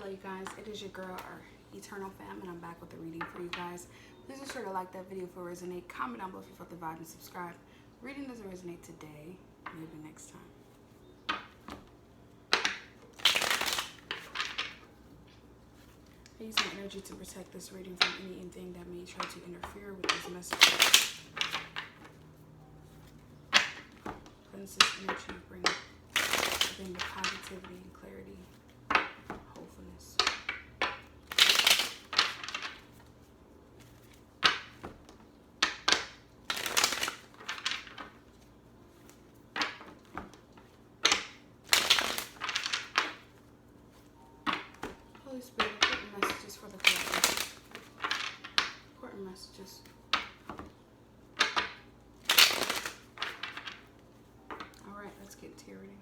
Hello you guys, it is your girl or Eternal Fam, and I'm back with a reading for you guys. Please be sure to like that video if it resonate, comment down below if you felt the vibe, and subscribe. Reading doesn't resonate today, maybe next time. I use my energy to protect this reading from anything that may try to interfere with this message. Cleanse this energy, bring the positivity and clarity, hopefulness. Holy Spirit, important messages for the collective. Important messages. Alright, let's get to your reading.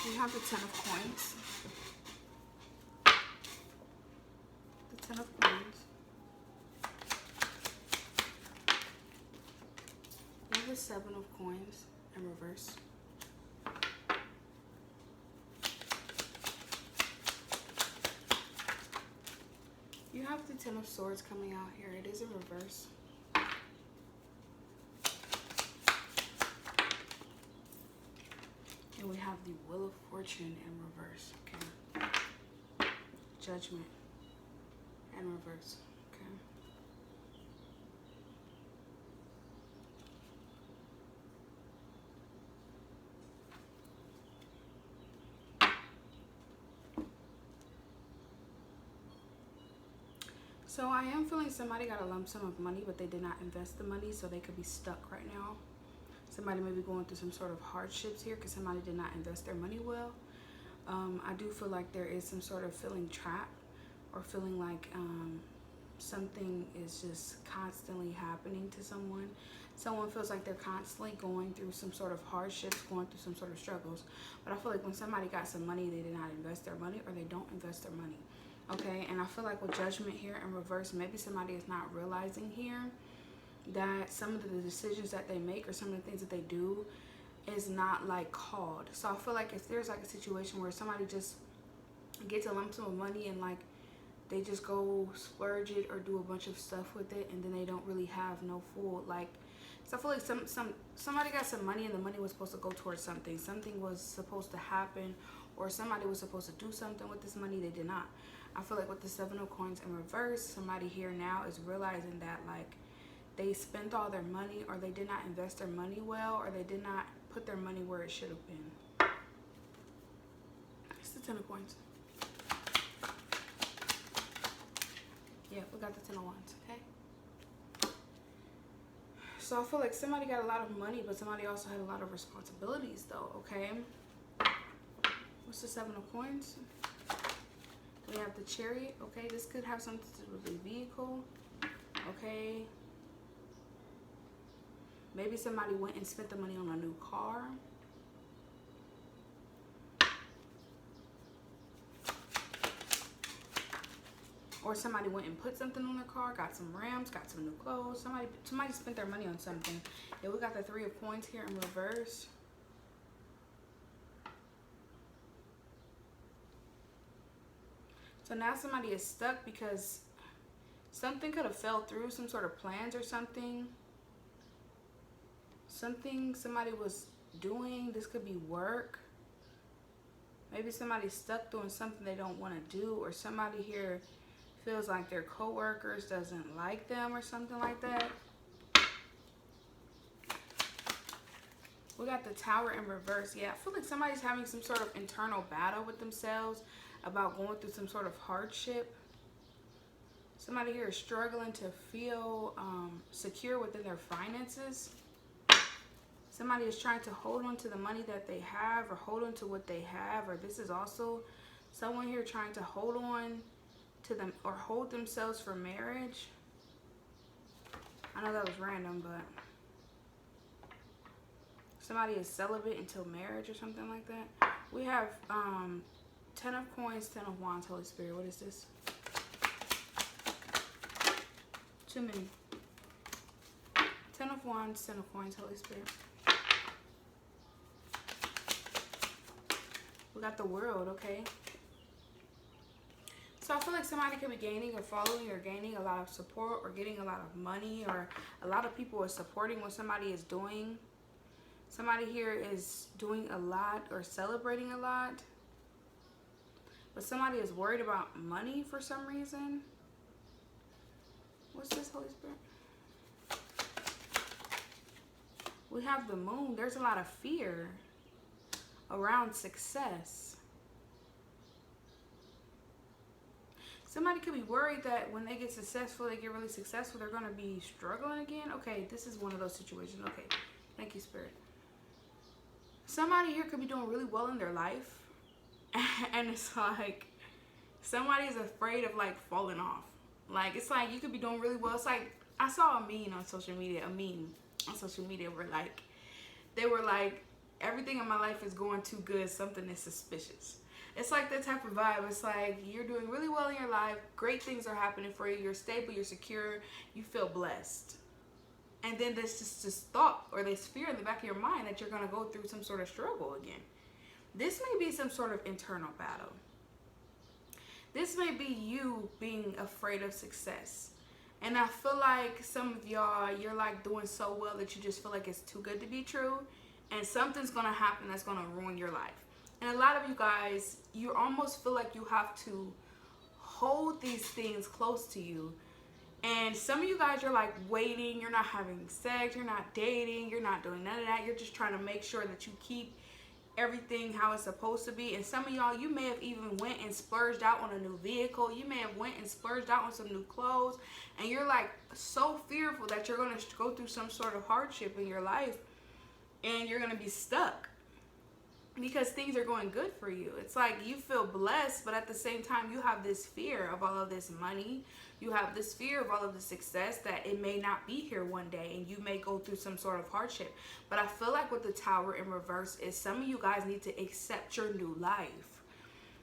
We have the Ten of Coins. The Ten of Coins. We have the Seven of Coins in reverse. You have the Ten of Swords coming out here. It is in reverse. And we have the Wheel of Fortune in reverse, okay? Judgment in reverse, okay? So I am feeling somebody got a lump sum of money, but they did not invest the money, so they could be stuck right now. Somebody may be going through some sort of hardships here because somebody did not invest their money well. I do feel like there is some sort of feeling trapped or feeling like something is just constantly happening to someone. Someone feels like they're constantly going through some sort of hardships, going through some sort of struggles. But I feel like when somebody got some money, they did not invest their money or they don't invest their money. Okay, and I feel like with Judgment here in reverse, maybe somebody is not realizing here that some of the decisions that they make or some of the things that they do is not like called. So I feel like if there's like a situation where somebody just gets a lump sum of money and like they just go splurge it or do a bunch of stuff with it, and then they don't really have no full like. So I feel like somebody got some money and the money was supposed to go towards something. Something was supposed to happen, or somebody was supposed to do something with this money. They did not. I feel like with the Seven of Coins in reverse, somebody here now is realizing that like they spent all their money, or they did not invest their money well, or they did not put their money where it should have been. It's the Ten of Coins. Yeah, we got the Ten of Wands, okay? So I feel like somebody got a lot of money, but somebody also had a lot of responsibilities though, okay? What's the Seven of Coins? We have the Chariot, okay? This could have something to do with a vehicle, okay? Maybe somebody went and spent the money on a new car. Or somebody went and put something on their car, got some rims, got some new clothes. Somebody spent their money on something. Yeah, we got the Three of Coins here in reverse. So now somebody is stuck because something could have fell through, some sort of plans or something. Something somebody was doing. This could be work. Maybe somebody's stuck doing something they don't want to do, or somebody here feels like their co-workers doesn't like them or something like that. We got the Tower in reverse. Yeah, I feel like somebody's having some sort of internal battle with themselves about going through some sort of hardship. Somebody here is struggling to feel secure within their finances. Somebody is trying to hold on to the money that they have, or hold on to what they have, or this is also someone here trying to hold on to them or hold themselves for marriage. I know that was random, but Somebody is celibate until marriage or something like that. We have 10 of coins, 10 of wands, Holy Spirit. What is this? Too many. 10 of wands, 10 of coins, Holy Spirit. We got the world, okay? So I feel like somebody could be gaining or following or gaining a lot of support or getting a lot of money, or a lot of people are supporting what somebody is doing. Somebody here is doing a lot or celebrating a lot. But somebody is worried about money for some reason. What's this, Holy Spirit? We have the moon. There's a lot of fear around success. Somebody could be worried that when they get successful, they get really successful, they're going to be struggling again. Okay, this is one of those situations. Okay, thank you, Spirit. Somebody here could be doing really well in their life. And it's like somebody is afraid of like falling off. Like, it's like you could be doing really well. It's like I saw a meme on social media, where like they were like, everything in my life is going too good, something is suspicious. It's like that type of vibe. It's like you're doing really well in your life, great things are happening for you, you're stable, you're secure, you feel blessed. And then there's just this thought or this fear in the back of your mind that you're going to go through some sort of struggle again. This may be some sort of internal battle. This may be you being afraid of success. And I feel like some of y'all, you're like doing so well that you just feel like it's too good to be true. And something's going to happen that's going to ruin your life. And a lot of you guys, you almost feel like you have to hold these things close to you. And some of you guys, you're like waiting, you're not having sex, you're not dating, you're not doing none of that. You're just trying to make sure that you keep everything how it's supposed to be. And some of y'all, you may have even went and splurged out on a new vehicle. You may have went and splurged out on some new clothes. And you're like so fearful that you're going to go through some sort of hardship in your life. And you're going to be stuck. Because things are going good for you. It's like you feel blessed, but at the same time, you have this fear of all of this money. You have this fear of all of the success that it may not be here one day and you may go through some sort of hardship. But I feel like with the Tower in reverse is some of you guys need to accept your new life.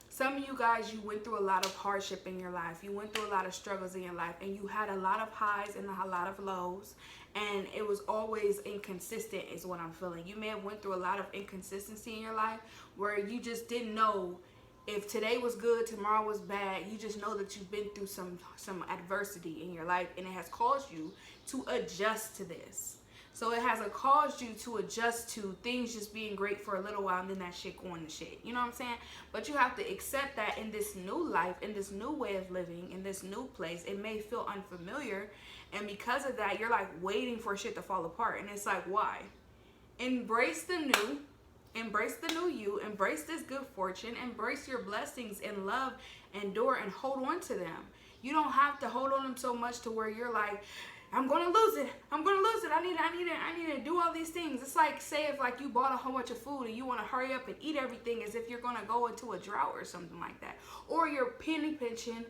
Some of you guys, you went through a lot of hardship in your life. You went through a lot of struggles in your life, and you had a lot of highs and a lot of lows, and it was always inconsistent is what I'm feeling. You may have went through a lot of inconsistency in your life where you just didn't know if today was good, tomorrow was bad. You just know that you've been through some adversity in your life, and it has caused you to adjust to this. So it has caused you to adjust to things just being great for a little while and then that shit going to shit. You know what I'm saying? But you have to accept that in this new life, in this new way of living, in this new place, it may feel unfamiliar. And because of that, you're like waiting for shit to fall apart. And it's like, why? Embrace the new. Embrace the new you. Embrace this good fortune. Embrace your blessings and love, endure, and hold on to them. You don't have to hold on them so much to where you're like, I'm going to lose it. I'm going to lose it. I need to do all these things. It's like, say if like you bought a whole bunch of food and you want to hurry up and eat everything as if you're going to go into a drought or something like that. Or you're penny pinching,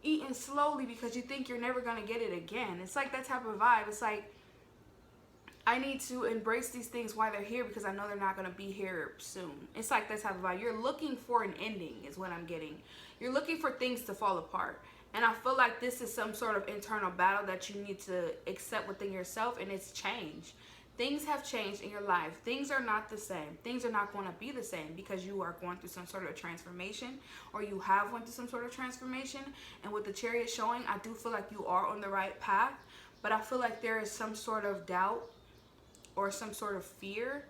eating slowly because you think you're never going to get it again. It's like that type of vibe. It's like, I need to embrace these things while they're here because I know they're not going to be here soon. It's like that type of vibe. You're looking for an ending is what I'm getting. You're looking for things to fall apart. And I feel like this is some sort of internal battle that you need to accept within yourself, and it's change. Things have changed in your life. Things are not the same. Things are not going to be the same because you are going through some sort of transformation, or you have went through some sort of transformation. And with the Chariot showing, I do feel like you are on the right path, but I feel like there is some sort of doubt or some sort of fear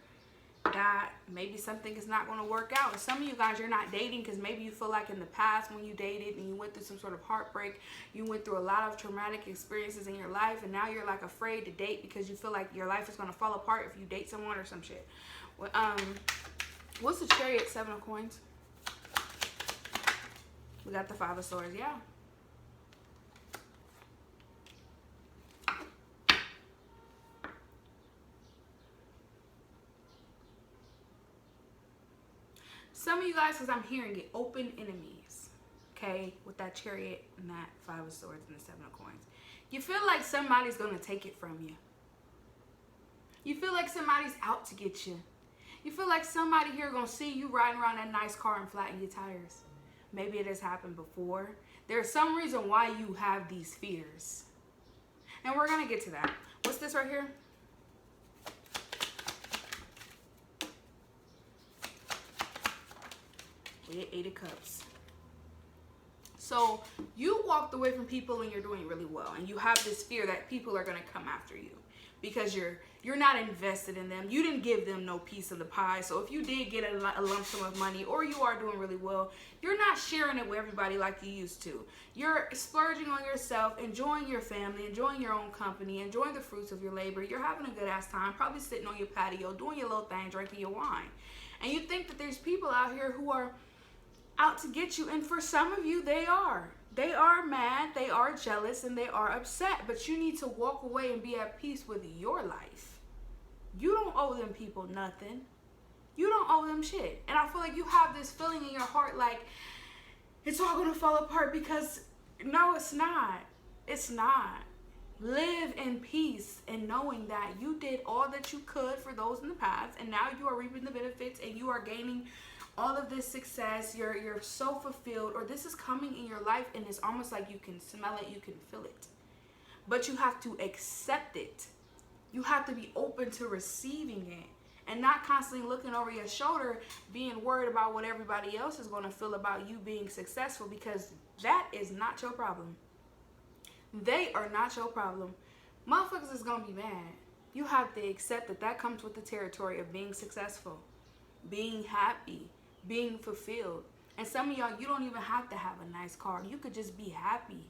that maybe something is not going to work out. And some of you guys, you're not dating because maybe you feel like in the past when you dated and you went through some sort of heartbreak, you went through a lot of traumatic experiences in your life, and now you're like afraid to date because you feel like your life is going to fall apart if you date someone or some shit. Well, what's the Chariot? 7 of coins. We got the 5 of swords. Yeah. Some of you guys, because I'm hearing it, open enemies, okay, with that Chariot and that 5 of swords and the 7 of coins. You feel like somebody's going to take it from you. You feel like somebody's out to get you. You feel like somebody here gonna see you riding around that nice car and flatten your tires. Maybe it has happened before. There's some reason why you have these fears. And we're gonna get to that. What's this right here? Eight of Cups. So you walked away from people and you're doing really well, and you have this fear that people are gonna come after you because you're not invested in them. You didn't give them no piece of the pie. So if you did get a lump sum of money, or you are doing really well, you're not sharing it with everybody like you used to. You're splurging on yourself, enjoying your family, enjoying your own company, enjoying the fruits of your labor. You're having a good ass time, probably sitting on your patio, doing your little thing, drinking your wine. And you think that there's people out here who are out to get you, and for some of you, they are. They are mad, they are jealous, and they are upset, but you need to walk away and be at peace with your life. You don't owe them people nothing. You don't owe them shit. And I feel like you have this feeling in your heart like it's all gonna fall apart, because no, it's not. It's not. Live in peace and knowing that you did all that you could for those in the past, and now you are reaping the benefits and you are gaining all of this success. You're so fulfilled, or this is coming in your life, and it's almost like you can smell it, you can feel it. But you have to accept it. You have to be open to receiving it, and not constantly looking over your shoulder, being worried about what everybody else is going to feel about you being successful, because that is not your problem. They are not your problem. Motherfuckers is going to be mad. You have to accept that that comes with the territory of being successful, being happy, being fulfilled. And some of y'all, you don't even have to have a nice car. You could just be happy.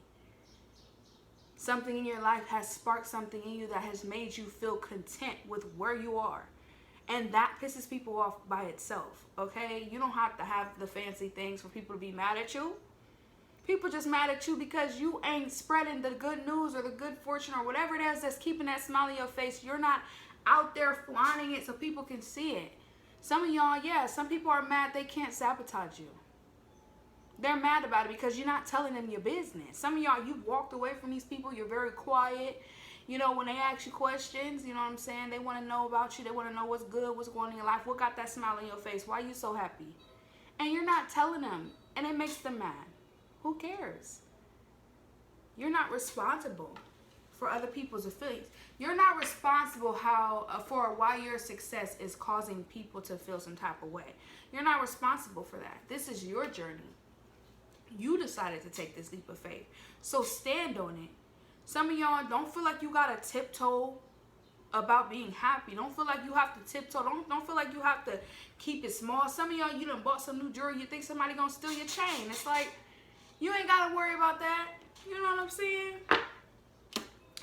Something in your life has sparked something in you that has made you feel content with where you are. And that pisses people off by itself, okay? You don't have to have the fancy things for people to be mad at you. People just mad at you because you ain't spreading the good news or the good fortune or whatever it is that's keeping that smile on your face. You're not out there flaunting it so people can see it. Some of y'all, yeah, some people are mad they can't sabotage you. They're mad about it because you're not telling them your business. Some of y'all, you've walked away from these people. You're very quiet. You know, when they ask you questions, you know what I'm saying? They want to know about you. They want to know what's good, what's going on in your life. What got that smile on your face? Why are you so happy? And you're not telling them. And it makes them mad. Who cares? You're not responsible for other people's feelings. You're not responsible for why your success is causing people to feel some type of way. You're not responsible for that. This is your journey. You decided to take this leap of faith. So stand on it. Some of y'all don't feel like you gotta tiptoe about being happy. Don't feel like you have to tiptoe. Don't feel like you have to keep it small. Some of y'all, you done bought some new jewelry. You think somebody gonna steal your chain. It's like, you ain't gotta worry about that. You know what I'm saying?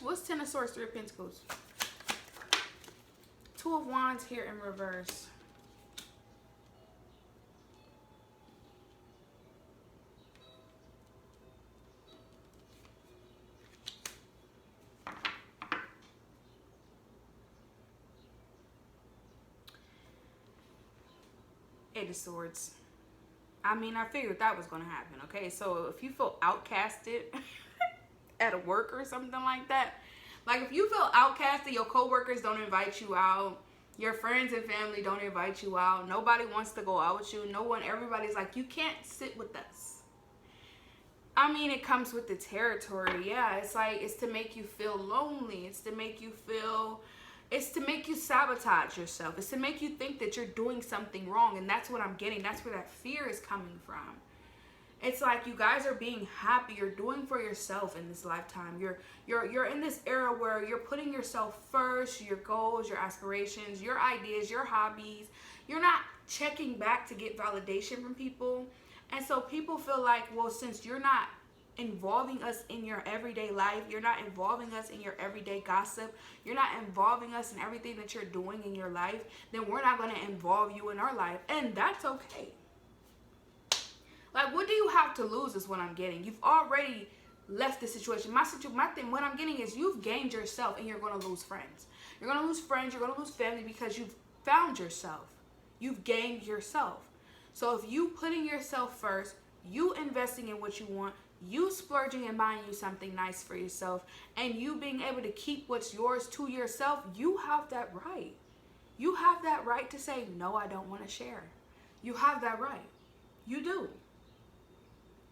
What's Ten of Swords, Three of Pentacles? Two of Wands here in reverse. Eight of Swords. I mean, I figured that was going to happen, okay? So if you feel outcasted at work or something like that, like if you feel outcasted, your coworkers don't invite you out, your friends and family don't invite you out, nobody wants to go out with you, everybody's like, you can't sit with us. I mean, it comes with the territory. Yeah, it's like, it's to make you feel lonely. It's to make you sabotage yourself. It's to make you think that you're doing something wrong. And that's what I'm getting. That's where that fear is coming from. It's like you guys are being happy. You're doing for yourself in this lifetime. You're in this era where you're putting yourself first, your goals, your aspirations, your ideas, your hobbies. You're not checking back to get validation from people. And so people feel like, well, since you're not involving us in your everyday life, you're not involving us in your everyday gossip, you're not involving us in everything that you're doing in your life, then we're not going to involve you in our life. And that's okay. Like, what do you have to lose is what I'm getting. You've already left the situation. My thing, what I'm getting is you've gained yourself, and you're going to lose friends. You're going to lose friends, you're going to lose family, because you've found yourself. You've gained yourself. So if you putting yourself first, you investing in what you want, you splurging and buying you something nice for yourself, and you being able to keep what's yours to yourself, you have that right. You have that right to say, no, I don't want to share. You have that right. You do.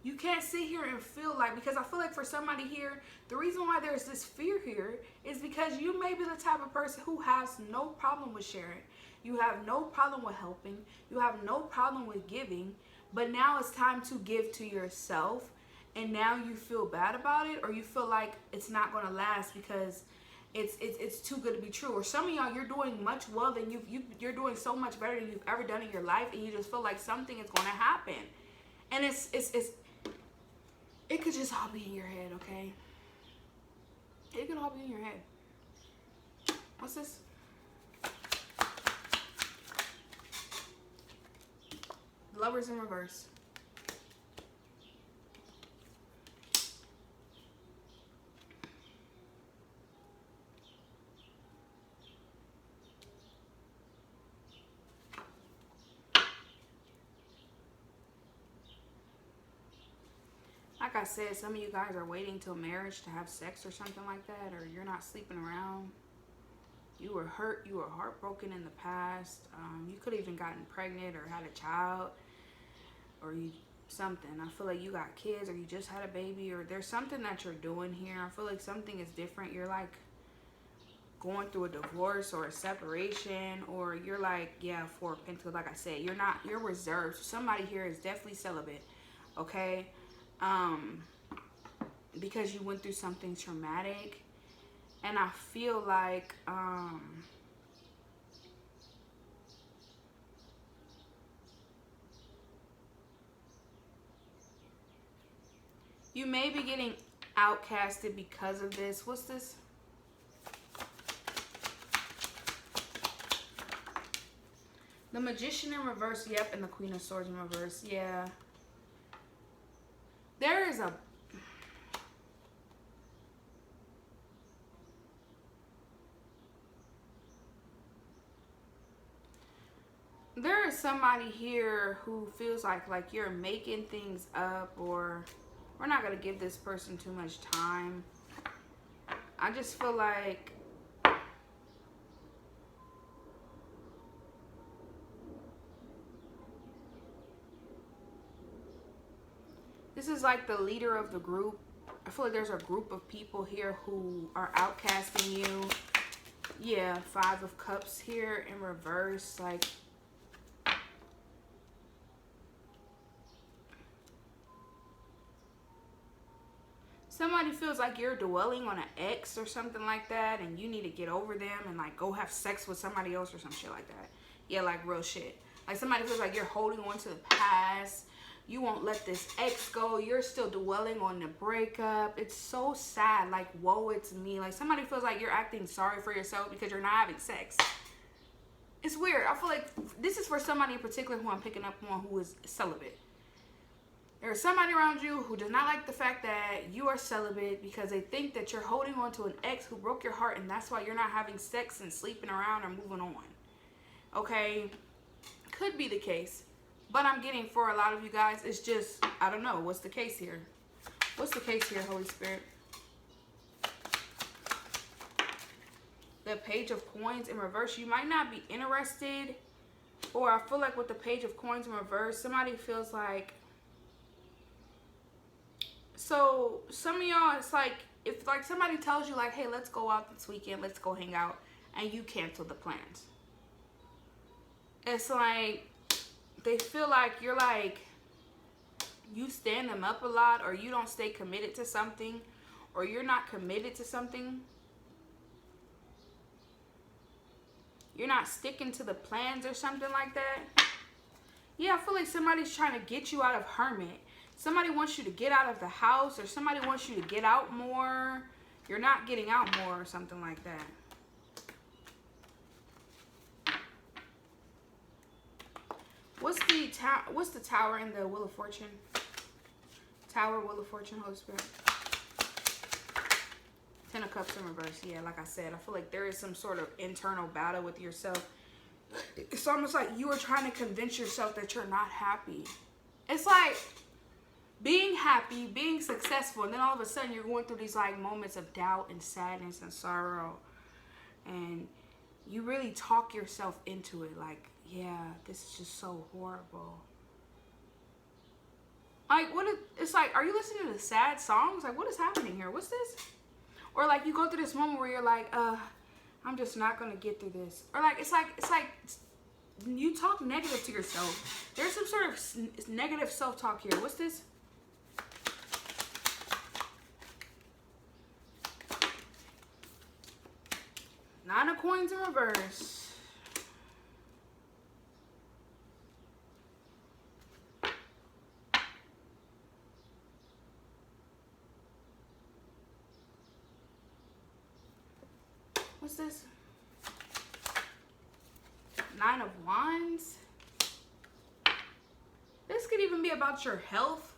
You can't sit here and feel like, because I feel like for somebody here, the reason why there's this fear here is because you may be the type of person who has no problem with sharing. You have no problem with helping. You have no problem with giving. But now it's time to give to yourself. And now you feel bad about it, or you feel like it's not going to last because it's too good to be true. Or some of y'all, you're doing much well than you're doing so much better than you've ever done in your life, and you just feel like something is going to happen. And it could just all be in your head, okay? It could all be in your head. What's this? Lovers in reverse. Like I said, some of you guys are waiting till marriage to have sex or something like that, or you're not sleeping around. You were hurt, you were heartbroken in the past. You could have even gotten pregnant or had a child, or you something. I feel like you got kids, or you just had a baby, or there's something that you're doing here. I feel like something is different. You're like going through a divorce or a separation, or you're like, yeah, Four of Pentacles, like I said, you're reserved. Somebody here is definitely celibate, okay? Because you went through something traumatic, and I feel like you may be getting outcasted because of this. What's this? The Magician in reverse, yep, and the Queen of Swords in reverse, yeah. There is somebody here who feels like you're making things up, or we're not going to give this person too much time. I just feel like this is like the leader of the group. I feel like there's a group of people here who are outcasting you. Yeah, Five of Cups here in reverse. Like, somebody feels like you're dwelling on an ex or something like that, and you need to get over them and like go have sex with somebody else or some shit like that. Yeah, like real shit. Like somebody feels like you're holding on to the past. You won't let this ex go. You're still dwelling on the breakup. It's so sad. Like, woe, it's me. Like, somebody feels like you're acting sorry for yourself because you're not having sex. It's weird. I feel like this is for somebody in particular who I'm picking up on, who is celibate. There's somebody around you who does not like the fact that you are celibate because they think that you're holding on to an ex who broke your heart, and that's why you're not having sex and sleeping around or moving on. Okay? Could be the case. But I'm getting, for a lot of you guys, it's just, I don't know. What's the case here? What's the case here, Holy Spirit? The Page of Coins in reverse. You might not be interested. Or I feel like with the Page of Coins in reverse, somebody feels like... So, some of y'all, it's like, if like somebody tells you like, hey, let's go out this weekend, let's go hang out, and you cancel the plans. It's like... they feel like you're like, you stand them up a lot, or you don't stay committed to something, or you're not committed to something. You're not sticking to the plans or something like that. Yeah, I feel like somebody's trying to get you out of hermit. Somebody wants you to get out of the house, or somebody wants you to get out more. You're not getting out more or something like that. What's the Tower in the Wheel of Fortune? Tower, Wheel of Fortune, Holy Spirit. Ten of Cups in reverse. Yeah, like I said, I feel like there is some sort of internal battle with yourself. It's almost like you are trying to convince yourself that you're not happy. It's like being happy, being successful, and then all of a sudden you're going through these like moments of doubt and sadness and sorrow, and you really talk yourself into it, like, yeah, this is just so horrible. Like, it's like, are you listening to sad songs? Like, what is happening here? What's this? Or like, you go through this moment where you're like, I'm just not gonna get through this. Or like, it's like you talk negative to yourself. There's some sort of negative self-talk here. What's this? Nine of Coins in reverse. What's this? Nine of Wands. This could even be about your health.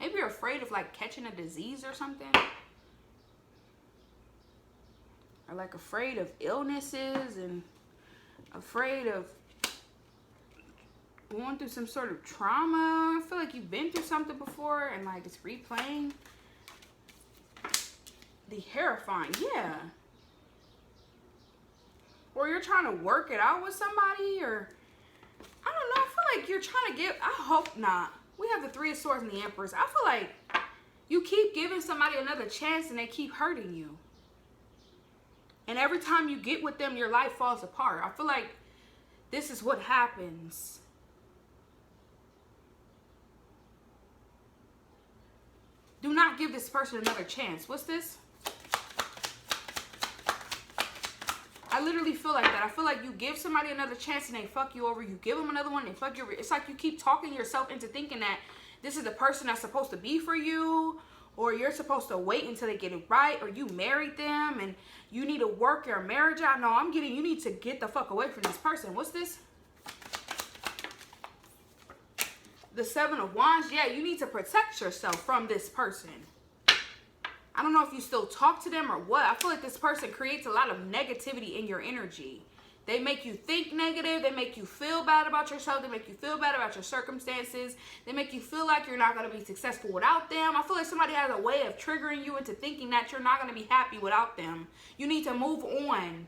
Maybe you're afraid of like catching a disease or something. Or like afraid of illnesses and afraid of going through some sort of trauma. I feel like you've been through something before and like it's replaying. The Hierophant, yeah. Or you're trying to work it out with somebody, or I don't know. I feel like you're trying to give, I hope not. We have the Three of Swords and the Empress. I feel like you keep giving somebody another chance and they keep hurting you. And every time you get with them, your life falls apart. I feel like this is what happens. Do not give this person another chance. What's this? I literally feel like that. I feel like you give somebody another chance and they fuck you over. You give them another one and they fuck you over. It's like you keep talking yourself into thinking that this is the person that's supposed to be for you, or you're supposed to wait until they get it right, or you married them and you need to work your marriage out. No, you need to get the fuck away from this person. What's this? The Seven of Wands. Yeah, you need to protect yourself from this person. I don't know if you still talk to them or what. I feel like this person creates a lot of negativity in your energy. They make you think negative. They make you feel bad about yourself. They make you feel bad about your circumstances. They make you feel like you're not going to be successful without them. I feel like somebody has a way of triggering you into thinking that you're not going to be happy without them. You need to move on.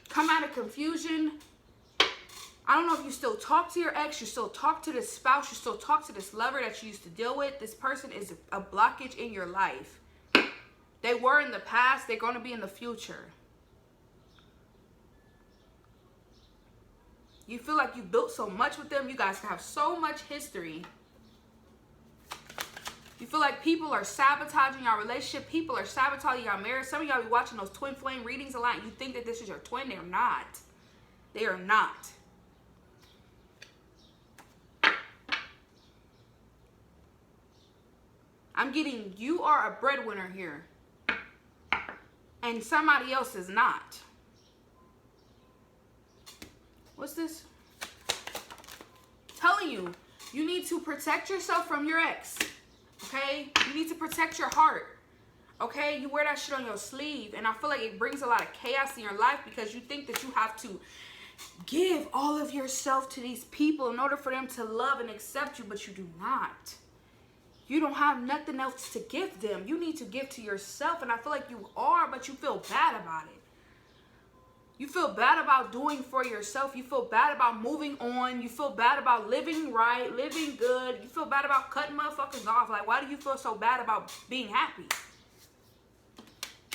Come out of confusion. I don't know if you still talk to your ex, you still talk to this spouse, you still talk to this lover that you used to deal with. This person is a blockage in your life. They were in the past, they're going to be in the future. You feel like you built so much with them. You guys have so much history. You feel like people are sabotaging your relationship. People are sabotaging your marriage. Some of y'all be watching those twin flame readings a lot. And you think that this is your twin. They're not. They are not. I'm getting, you are a breadwinner here. And somebody else is not. What's this? Telling you, you need to protect yourself from your ex. Okay? You need to protect your heart. Okay? You wear that shit on your sleeve. And I feel like it brings a lot of chaos in your life because you think that you have to give all of yourself to these people in order for them to love and accept you, but you do not. You don't have nothing else to give them. You need to give to yourself. And I feel like you are, but you feel bad about it. You feel bad about doing for yourself. You feel bad about moving on. You feel bad about living right, living good. You feel bad about cutting motherfuckers off. Like, why do you feel so bad about being happy?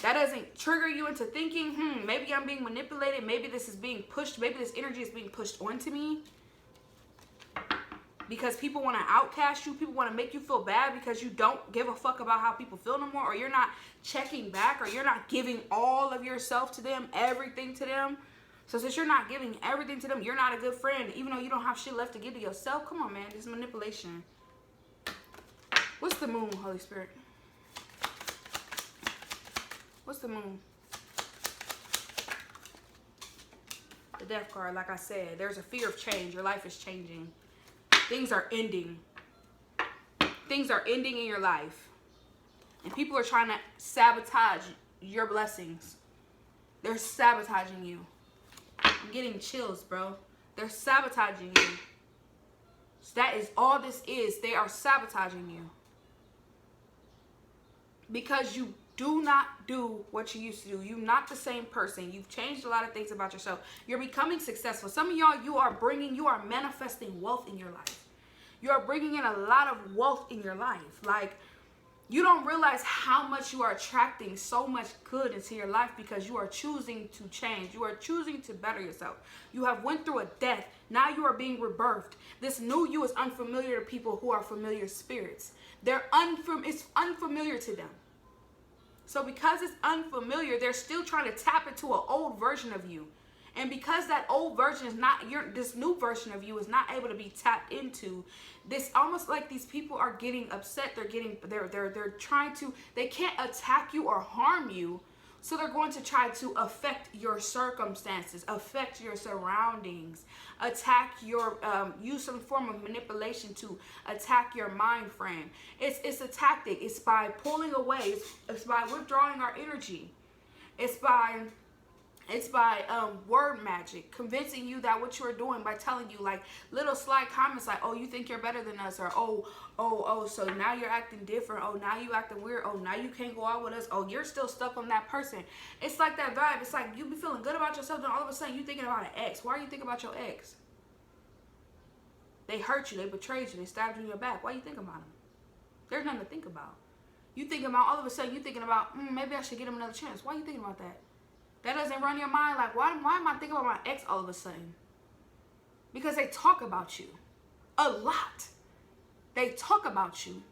That doesn't trigger you into thinking, maybe I'm being manipulated. Maybe this is being pushed. Maybe this energy is being pushed onto me. Because people want to outcast you. People want to make you feel bad because you don't give a fuck about how people feel no more. Or you're not checking back. Or you're not giving all of yourself to them. Everything to them. So since you're not giving everything to them, you're not a good friend. Even though you don't have shit left to give to yourself. Come on, man. This is manipulation. What's the moon, Holy Spirit? What's the moon? The Death card, like I said. There's a fear of change. Your life is changing. Things are ending. Things are ending in your life. And people are trying to sabotage your blessings. They're sabotaging you. I'm getting chills, bro. They're sabotaging you. That is all this is. They are sabotaging you. Because you do not do what you used to do. You're not the same person. You've changed a lot of things about yourself. You're becoming successful. Some of y'all, you are manifesting wealth in your life. You are bringing in a lot of wealth in your life. Like, you don't realize how much you are attracting so much good into your life because you are choosing to change. You are choosing to better yourself. You have went through a death. Now you are being rebirthed. This new you is unfamiliar to people who are familiar spirits. It's unfamiliar to them. So because it's unfamiliar, they're still trying to tap into an old version of you. And because that old version is not this new version of you is not able to be tapped into, this almost like these people are getting upset. They're trying to, they can't attack you or harm you. So they're going to try to affect your circumstances, affect your surroundings, attack your, use some form of manipulation to attack your mind frame. It's a tactic. It's by pulling away. It's by withdrawing our energy. It's by word magic, convincing you that what you're doing by telling you like little sly comments like, oh, you think you're better than us, or oh, so now you're acting different, oh, now you acting weird, oh, now you can't go out with us, oh, you're still stuck on that person. It's like that vibe. It's like you be feeling good about yourself, then all of a sudden you thinking about an ex. Why are you thinking about your ex? They hurt you, they betrayed you, they stabbed you in your back. Why are you thinking about them? There's nothing to think about. You thinking about, all of a sudden you thinking about, maybe I should give him another chance. Why are you thinking about that? That doesn't run your mind. Like, why am I thinking about my ex all of a sudden? Because they talk about you a lot. They talk about you.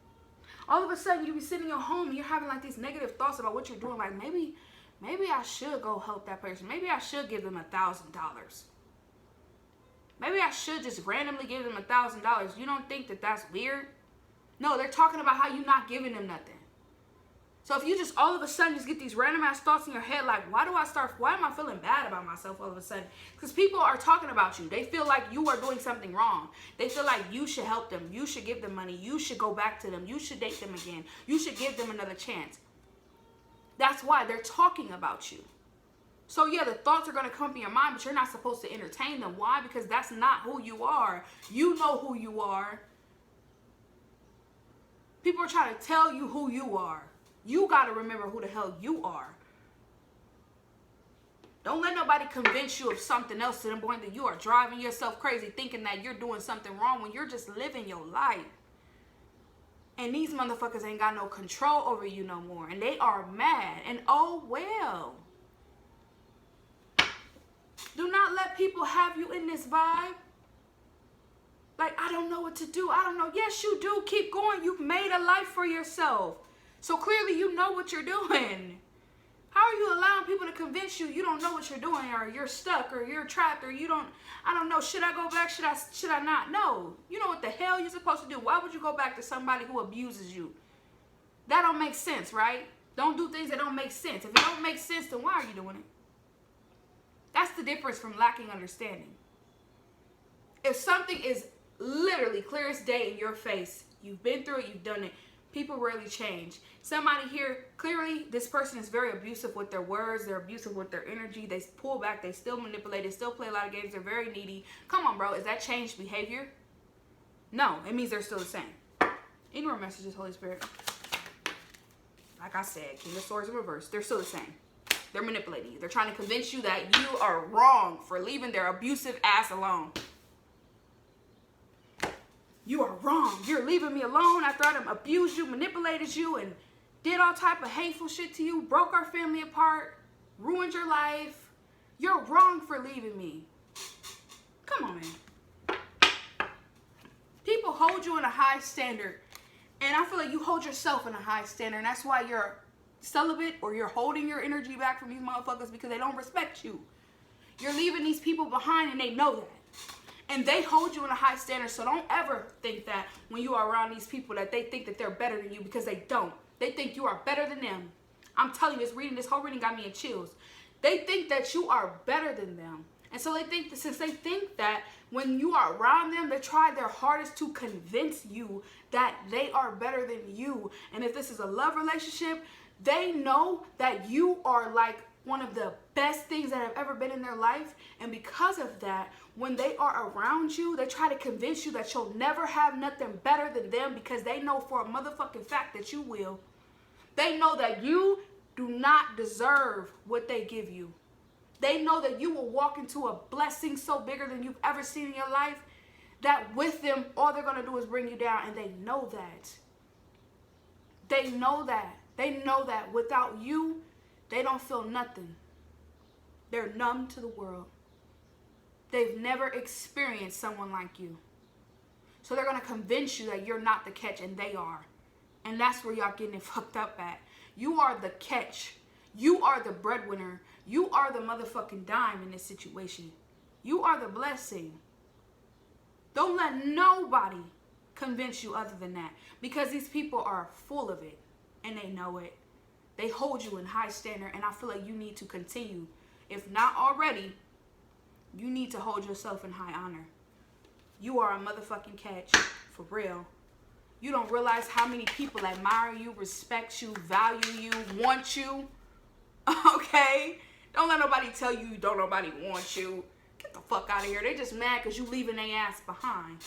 All of a sudden, you be sitting in your home and you're having like these negative thoughts about what you're doing. Like, maybe I should go help that person. Maybe I should give them $1,000. Maybe I should just randomly give them $1,000. You don't think that that's weird? No, they're talking about how you're not giving them nothing. So if you just all of a sudden just get these random ass thoughts in your head, like, why am I feeling bad about myself all of a sudden? Because people are talking about you. They feel like you are doing something wrong. They feel like you should help them. You should give them money. You should go back to them. You should date them again. You should give them another chance. That's why they're talking about you. So yeah, the thoughts are going to come up in your mind, but you're not supposed to entertain them. Why? Because that's not who you are. You know who you are. People are trying to tell you who you are. You got to remember who the hell you are. Don't let nobody convince you of something else to the point that you are driving yourself crazy thinking that you're doing something wrong when you're just living your life. And these motherfuckers ain't got no control over you no more. And they are mad. And oh well. Do not let people have you in this vibe. Like, I don't know what to do. I don't know. Yes, you do. Keep going. You've made a life for yourself. So clearly you know what you're doing. How are you allowing people to convince you don't know what you're doing, or you're stuck, or you're trapped, or I don't know, should I go back, should I not? No. You know what the hell you're supposed to do. Why would you go back to somebody who abuses you? That don't make sense, right? Don't do things that don't make sense. If it don't make sense, then why are you doing it? That's the difference from lacking understanding. If something is literally clear as day in your face, you've been through it, you've done it, people rarely change. Somebody here, clearly this person is very abusive with their words. They're abusive with their energy. They pull back. They still manipulate. They still play a lot of games. They're very needy. Come on, bro. Is that changed behavior? No. It means they're still the same. Any more messages, Holy Spirit? Like I said, King of Swords in reverse. They're still the same. They're manipulating you. They're trying to convince you that you are wrong for leaving their abusive ass alone. You are wrong. You're leaving me alone after I done abused you, manipulated you, and did all type of hateful shit to you, broke our family apart, ruined your life. You're wrong for leaving me. Come on, man. People hold you in a high standard, and I feel like you hold yourself in a high standard, and that's why you're celibate, or you're holding your energy back from these motherfuckers, because they don't respect you. You're leaving these people behind, and they know that. And they hold you in a high standard, so don't ever think that when you are around these people that they think that they're better than you, because they don't. They think you are better than them. I'm telling you, this whole reading got me in chills. They think that you are better than them. And so they think that since they think that when you are around them, they try their hardest to convince you that they are better than you. And if this is a love relationship, they know that you are like one of the best things that have ever been in their life. And because of that, when they are around you, they try to convince you that you'll never have nothing better than them, because they know for a motherfucking fact that you will. They know that you do not deserve what they give you. They know that you will walk into a blessing so bigger than you've ever seen in your life, that with them, all they're going to do is bring you down. And they know that. They know that. They know that without you, they don't feel nothing. They're numb to the world. They've never experienced someone like you. So they're going to convince you that you're not the catch, and they are. And that's where y'all getting it fucked up at. You are the catch. You are the breadwinner. You are the motherfucking dime in this situation. You are the blessing. Don't let nobody convince you other than that, because these people are full of it and they know it. They hold you in high standard, and I feel like you need to continue. If not already, you need to hold yourself in high honor. You are a motherfucking catch, for real. You don't realize how many people admire you, respect you, value you, want you. Okay? Don't let nobody tell you don't nobody want you. Get the fuck out of here. They just mad because you leaving their ass behind.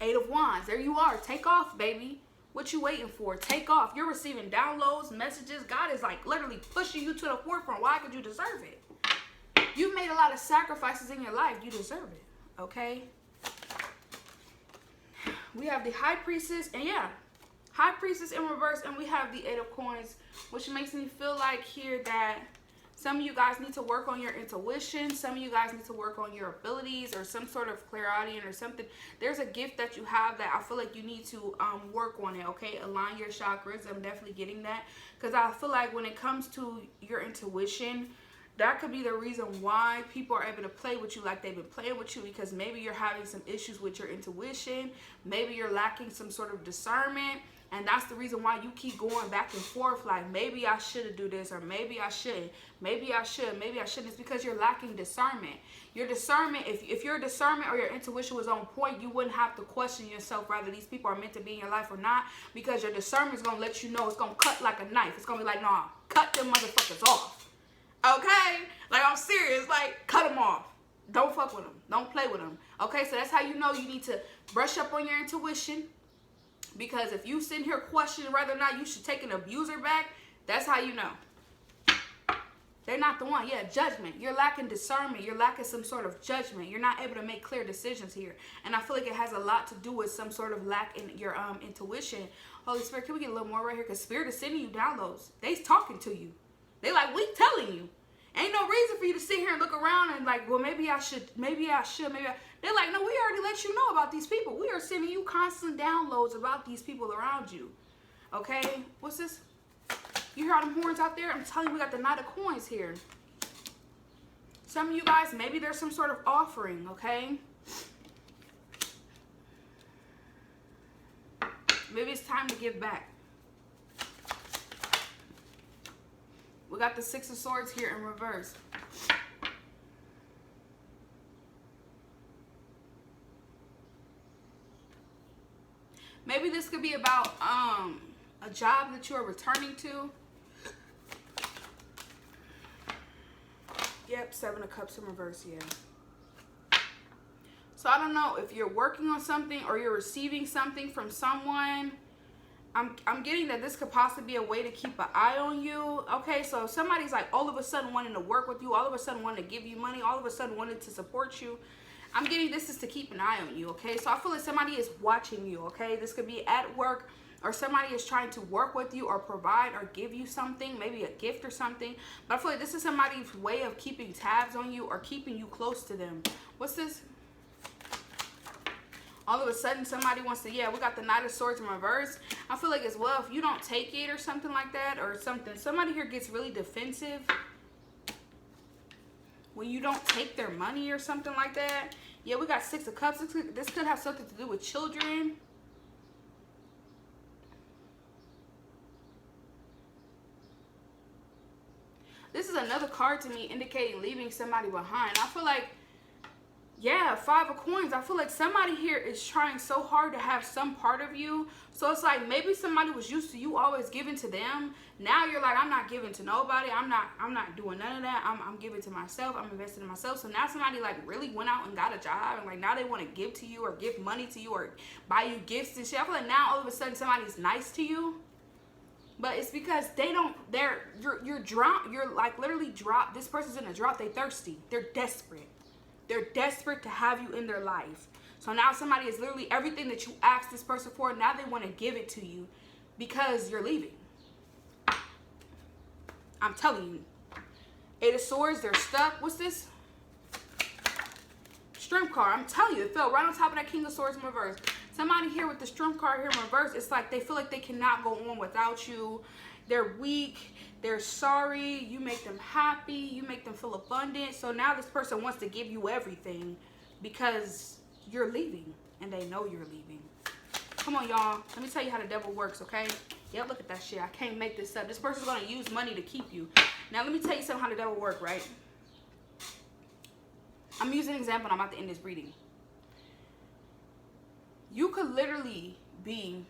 Eight of Wands. There you are. Take off, baby. What you waiting for? Take off. You're receiving downloads, messages. God is like literally pushing you to the forefront. Why? Could you deserve it? You've made a lot of sacrifices in your life. You deserve it. Okay? We have the High Priestess. And yeah, High Priestess in reverse. And we have the Eight of Coins, which makes me feel like here that some of you guys need to work on your intuition. Some of you guys need to work on your abilities, or some sort of clairaudient or something. There's a gift that you have that I feel like you need to work on it, okay? Align your chakras. I'm definitely getting that. Because I feel like when it comes to your intuition, that could be the reason why people are able to play with you like they've been playing with you, because maybe you're having some issues with your intuition. Maybe you're lacking some sort of discernment. And that's the reason why you keep going back and forth, like, maybe I should do this, or maybe I shouldn't. Maybe I should, maybe I shouldn't. It's because you're lacking discernment. Your discernment, if your discernment or your intuition was on point, you wouldn't have to question yourself whether these people are meant to be in your life or not, because your discernment is going to let you know. It's going to cut like a knife. It's going to be like, nah, cut them motherfuckers off. Okay? Like, I'm serious. Like, cut them off. Don't fuck with them. Don't play with them. Okay? So that's how you know you need to brush up on your intuition. Because if you sit here questioning whether or not you should take an abuser back, that's how you know. They're not the one. Yeah, judgment. You're lacking discernment. You're lacking some sort of judgment. You're not able to make clear decisions here. And I feel like it has a lot to do with some sort of lack in your intuition. Holy Spirit, can we get a little more right here? Because Spirit is sending you downloads. They's talking to you. They like, we telling you. Ain't no reason for you to sit here and look around and like, well, maybe I should, maybe I should, maybe I... They're like, no, we already let you know about these people. We are sending you constant downloads about these people around you. Okay? What's this? You hear all them horns out there? I'm telling you, we got the Knight of Coins here. Some of you guys, maybe there's some sort of offering, okay? Maybe it's time to give back. We got the Six of Swords here in reverse. Maybe this could be about a job that you are returning to. Yep, Seven of Cups in reverse, yeah. So I don't know if you're working on something or you're receiving something from someone. I'm getting that this could possibly be a way to keep an eye on you. Okay, so if somebody's like all of a sudden wanting to work with you, all of a sudden wanting to give you money, all of a sudden wanting to support you, I'm getting this is to keep an eye on you, okay? So I feel like somebody is watching you, okay? This could be at work, or somebody is trying to work with you or provide or give you something, maybe a gift or something. But I feel like this is somebody's way of keeping tabs on you or keeping you close to them. What's this? All of a sudden somebody wants to, yeah, we got the Knight of Swords in reverse. I feel like as well, if you don't take it or something like that or something, somebody here gets really defensive when you don't take their money or something like that. Yeah, we got Six of Cups. This could have something to do with children. This is another card to me indicating leaving somebody behind. I feel like Yeah, 5 of coins. I feel like somebody here is trying so hard to have some part of you. So it's like maybe somebody was used to you always giving to them. Now you're like, I'm not giving to nobody. I'm not doing none of that. I'm giving to myself. I'm investing in myself. So now somebody like really went out and got a job, and like now they want to give to you or give money to you or buy you gifts and shit. I feel like now all of a sudden somebody's nice to you. But it's because you're drunk. You're like literally dropped. This person's in a drought. They thirsty. They're desperate. They're desperate to have you in their life. So now somebody is literally everything that you asked this person for. Now they want to give it to you because you're leaving. I'm telling you. 8 of Swords, they're stuck. What's this? Strength card. I'm telling you, it fell right on top of that King of Swords in reverse. Somebody here with the Strength card here in reverse, it's like they feel like they cannot go on without you. They're weak. They're sorry. You make them happy. You make them feel abundant. So now this person wants to give you everything because you're leaving and they know you're leaving. Come on, y'all. Let me tell you how the devil works, okay? Yep, look at that shit. I can't make this up. This person's going to use money to keep you. Now, let me tell you something how the devil works, right? I'm using an example and I'm about to end this reading. You could literally be...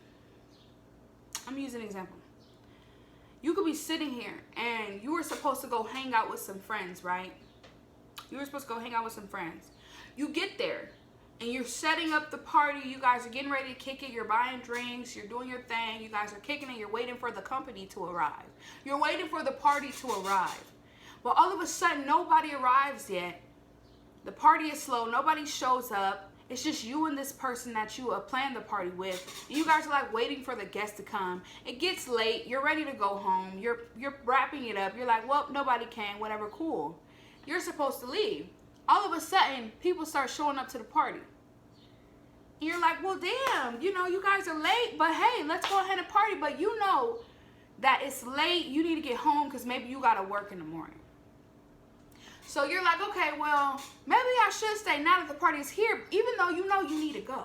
I'm using an example. You could be sitting here and you were supposed to go hang out with some friends, right? You were supposed to go hang out with some friends. You get there and you're setting up the party. You guys are getting ready to kick it. You're buying drinks. You're doing your thing. You guys are kicking it. You're waiting for the company to arrive. You're waiting for the party to arrive. Well, all of a sudden, nobody arrives yet. The party is slow. Nobody shows up. It's just you and this person that you planned the party with. And you guys are like waiting for the guests to come. It gets late. You're ready to go home. You're wrapping it up. You're like, well, nobody can. Whatever, cool. You're supposed to leave. All of a sudden, people start showing up to the party. And you're like, well, damn, you know, you guys are late. But hey, let's go ahead and party. But you know that it's late. You need to get home because maybe you got to work in the morning. So you're like, okay, well, maybe I should stay now that the party is here, even though you know you need to go.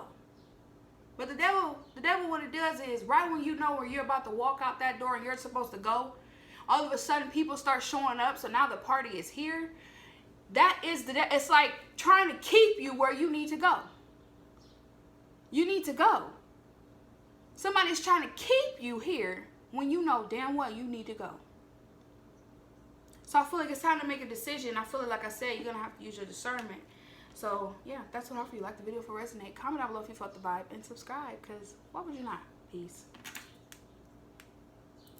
But the devil, what it does is right when you know where you're about to walk out that door and you're supposed to go, all of a sudden people start showing up. So now the party is here. That is it's like trying to keep you where you need to go. You need to go. Somebody's trying to keep you here when you know damn well you need to go. So I feel like it's time to make a decision. I feel like I said, you're going to have to use your discernment. So, yeah, that's what I offer you. Like the video if it resonate. Comment down below if you felt the vibe. And subscribe, because why would you not? Peace.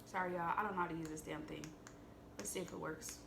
Sorry, y'all. I don't know how to use this damn thing. Let's see if it works.